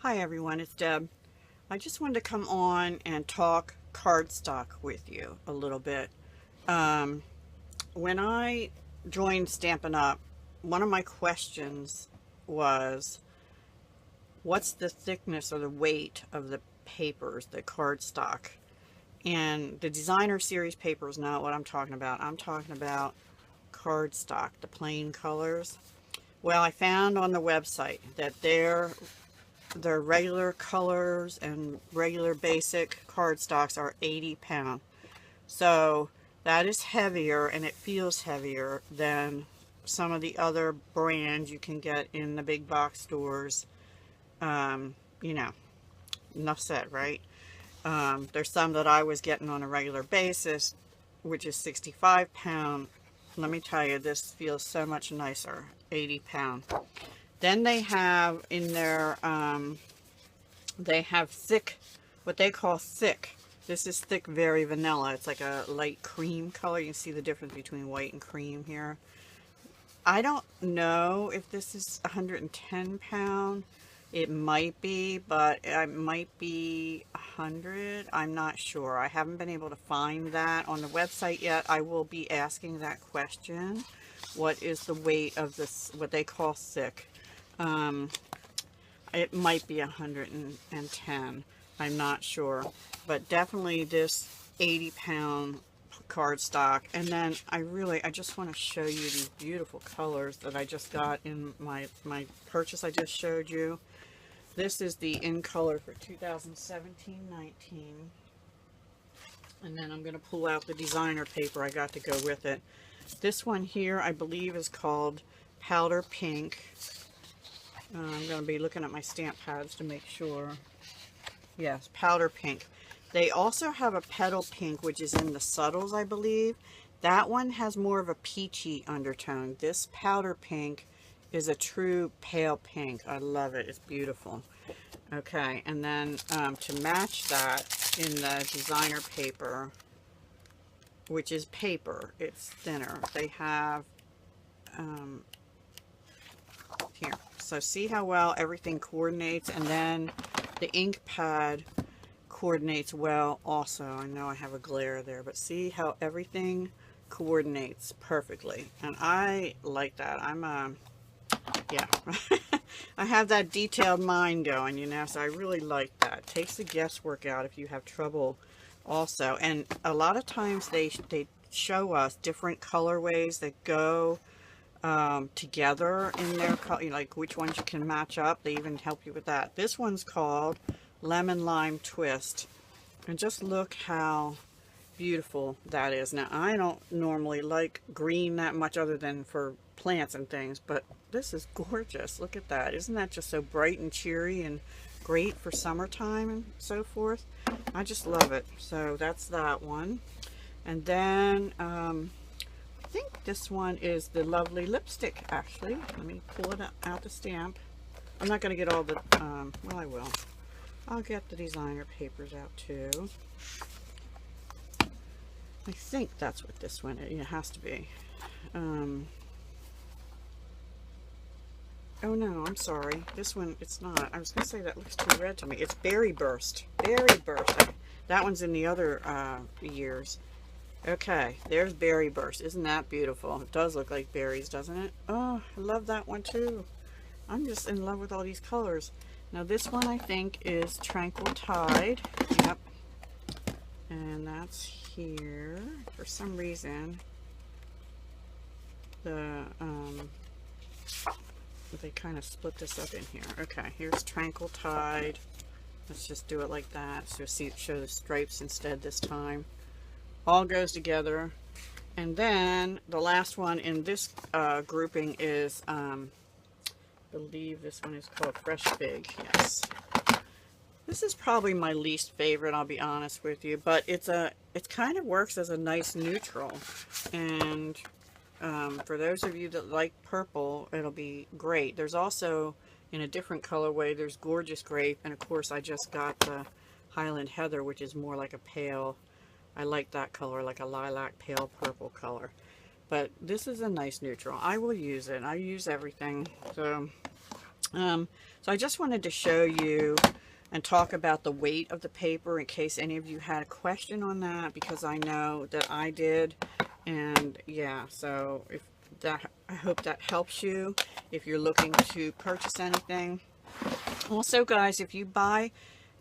Hi everyone, it's Deb. I just wanted to come on and talk cardstock with you a little bit. When I joined Stampin' Up, one of my questions was, what's the thickness or the weight of the papers, the cardstock? And the designer series paper is not what I'm talking about. I'm talking about cardstock, the plain colors. Well, I found on the website that their regular colors and regular basic cardstocks are 80 pound. So that is heavier, and it feels heavier than some of the other brands you can get in the big box stores. You know, enough said, right? There's some that I was getting on a regular basis, which is 65 pound. Let me tell you, this feels so much nicer, 80 pound. Then they have in their, they have thick, what they call thick. This is thick, very vanilla. It's like a light cream color. You can see the difference between white and cream here. I don't know if this is 110 pound. It might be, but it might be 100. I'm not sure. I haven't been able to find that on the website yet. I will be asking that question. What is the weight of this, what they call thick? It might be 110. I'm not sure. But definitely this 80 pound cardstock. And then I just want to show you these beautiful colors that I just got in my purchase I just showed you. This is the in color for 2017-19. And then I'm going to pull out the designer paper I got to go with it. This one here I believe is called Powder Pink. I'm going to be looking at my stamp pads to make sure. Yes, Powder Pink. They also have a Petal Pink, which is in the subtles, I believe. That one has more of a peachy undertone. This Powder Pink is a true pale pink. I love it. It's beautiful. Okay, and then to match that in the designer paper, which is paper, it's thinner. They have here. So see how well everything coordinates, and then the ink pad coordinates well also. I know I have a glare there, but see how everything coordinates perfectly, and I like that. Yeah, I have that detailed mind going, you know, so I really like that. It takes the guesswork out if you have trouble also. And a lot of times they show us different colorways that go together in their, like which ones you can match up. They even help you with that. This one's called Lemon Lime Twist. And just look how beautiful that is. Now, I don't normally like green that much other than for plants and things, but this is gorgeous. Look at that. Isn't that just so bright and cheery and great for summertime and so forth? I just love it. So that's that one. And then I think this one is the Lovely Lipstick, actually. Let me pull it out the stamp. I'm not going to get all the, well, I will. I'll get the designer papers out too. I think that's what this one is. It has to be. Oh no, I'm sorry. This one, it's not. I was going to say that looks too red to me. It's Berry Burst. Berry Burst. That one's in the other years. Okay, there's Berry Burst. Isn't that beautiful? It does look like berries, doesn't it? Oh, I love that one too. I'm just in love with all these colors. Now this one I think is Tranquil Tide. Yep. And that's here. For some reason, they kind of split this up in here. Okay, here's Tranquil Tide. Let's just do it like that. So see, show the stripes instead this time. All goes together. And then the last one in this grouping is, I believe this one is called Fresh Fig. Yes. This is probably my least favorite, I'll be honest with you, but it kind of works as a nice neutral. And for those of you that like purple, it'll be great. There's also, in a different colorway, there's Gorgeous Grape, and of course I just got the Highland Heather, which is more like a pale, I like that color, like a lilac pale purple color. But this is a nice neutral. I will use it. I use everything. So So I just wanted to show you and talk about the weight of the paper in case any of you had a question on that, because I know that I did. And yeah, so if that, I hope that helps you if you're looking to purchase anything. Also, guys, if you buy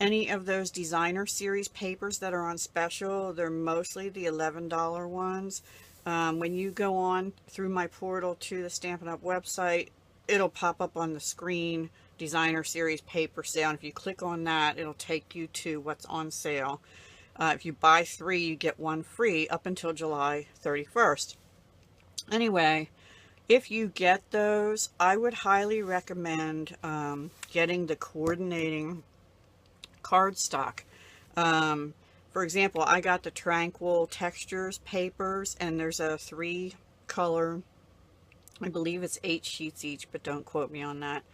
any of those designer series papers that are on special, they're mostly the $11 ones. When you go on through my portal to the Stampin' Up website, it'll pop up on the screen, designer series paper sale. And if you click on that, it'll take you to what's on sale. If you buy 3, you get 1 free up until July 31st. Anyway, if you get those, I would highly recommend getting the coordinating cardstock. For example, I got the Tranquil Textures papers, and there's a 3 color, I believe it's 8 sheets each, but don't quote me on that,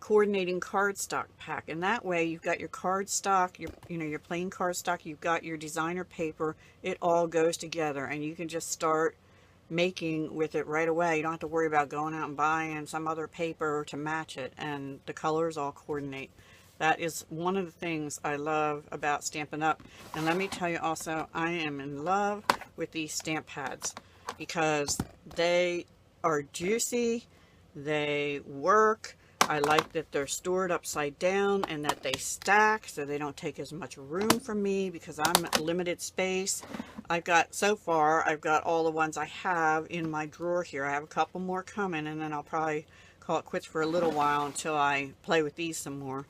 coordinating cardstock pack. And that way you've got your cardstock, your plain cardstock, you've got your designer paper, it all goes together, and you can just start making with it right away. You don't have to worry about going out and buying some other paper to match it, and the colors all coordinate. That is one of the things I love about Stampin' Up. And let me tell you also, I am in love with these stamp pads because they are juicy, they work. I like that they're stored upside down and that they stack so they don't take as much room from me because I'm at limited space. So far, I've got all the ones I have in my drawer here. I have a couple more coming, and then I'll probably call it quits for a little while until I play with these some more.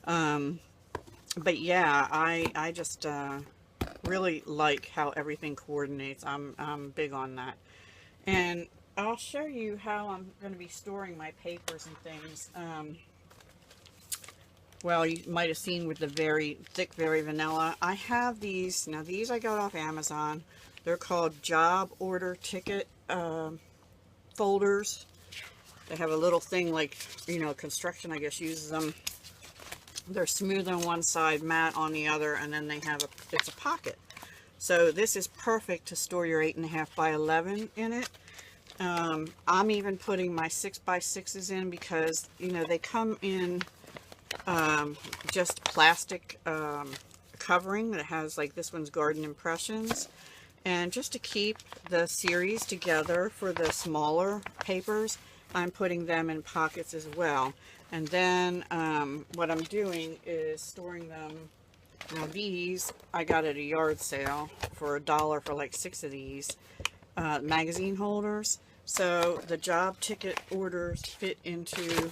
But yeah, I just really like how everything coordinates. I'm big on that. And I'll show you how I'm going to be storing my papers and things. Well, you might have seen with the very thick, very vanilla. I have these. Now, these I got off Amazon. They're called job order ticket folders. They have a little thing like, construction, I guess, uses them. They're smooth on one side, matte on the other, and then they have it's a pocket. So this is perfect to store your 8.5 by 11 in it. I'm even putting my 6 by 6s in because, they come in just plastic covering that has, like, this one's Garden Impressions. And just to keep the series together for the smaller papers, I'm putting them in pockets as well. And then what I'm doing is storing them. Now these I got at a yard sale for $1 for like 6 of these magazine holders. So the job ticket orders fit into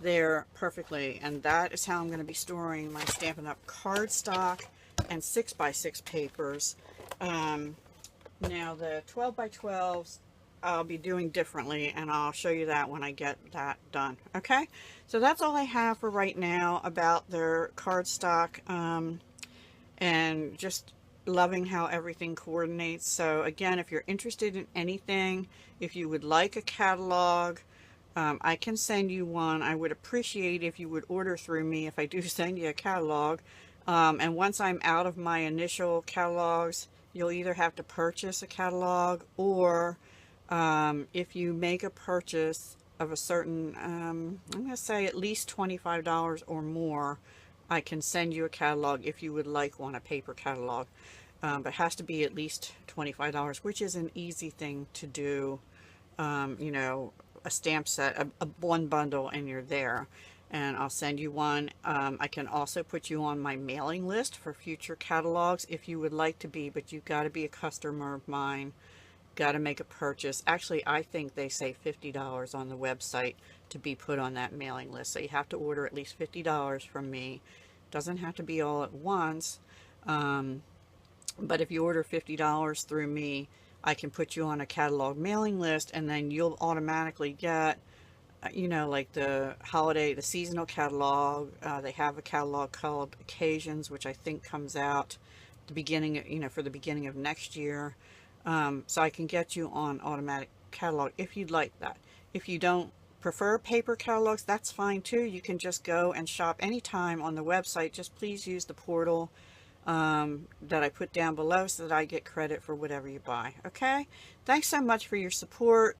there perfectly, and that is how I'm going to be storing my Stampin' Up cardstock and 6 by 6 papers. Now the 12 by 12s I'll be doing differently, and I'll show you that when I get that done. Okay, so that's all I have for right now about their cardstock, and just loving how everything coordinates. So again, if you're interested in anything, if you would like a catalog, I can send you one. I would appreciate if you would order through me if I do send you a catalog. And once I'm out of my initial catalogs, you'll either have to purchase a catalog, or if you make a purchase of a certain, I'm going to say at least $25 or more, I can send you a catalog if you would like one, a paper catalog. But it has to be at least $25, which is an easy thing to do. A stamp set, one bundle, and you're there. And I'll send you one. I can also put you on my mailing list for future catalogs if you would like to be, but you've got to be a customer of mine. Got to make a purchase. Actually, I think they say $50 on the website to be put on that mailing list. So you have to order at least $50 from me. Doesn't have to be all at once. But if you order $50 through me, I can put you on a catalog mailing list, and then you'll automatically get, like the holiday, the seasonal catalog. They have a catalog called Occasions, which I think comes out the beginning, for the beginning of next year. So I can get you on automatic catalog if you'd like that. If you don't prefer paper catalogs, that's fine too. You can just go and shop anytime on the website. Just please use the portal that I put down below so that I get credit for whatever you buy. Okay? Thanks so much for your support.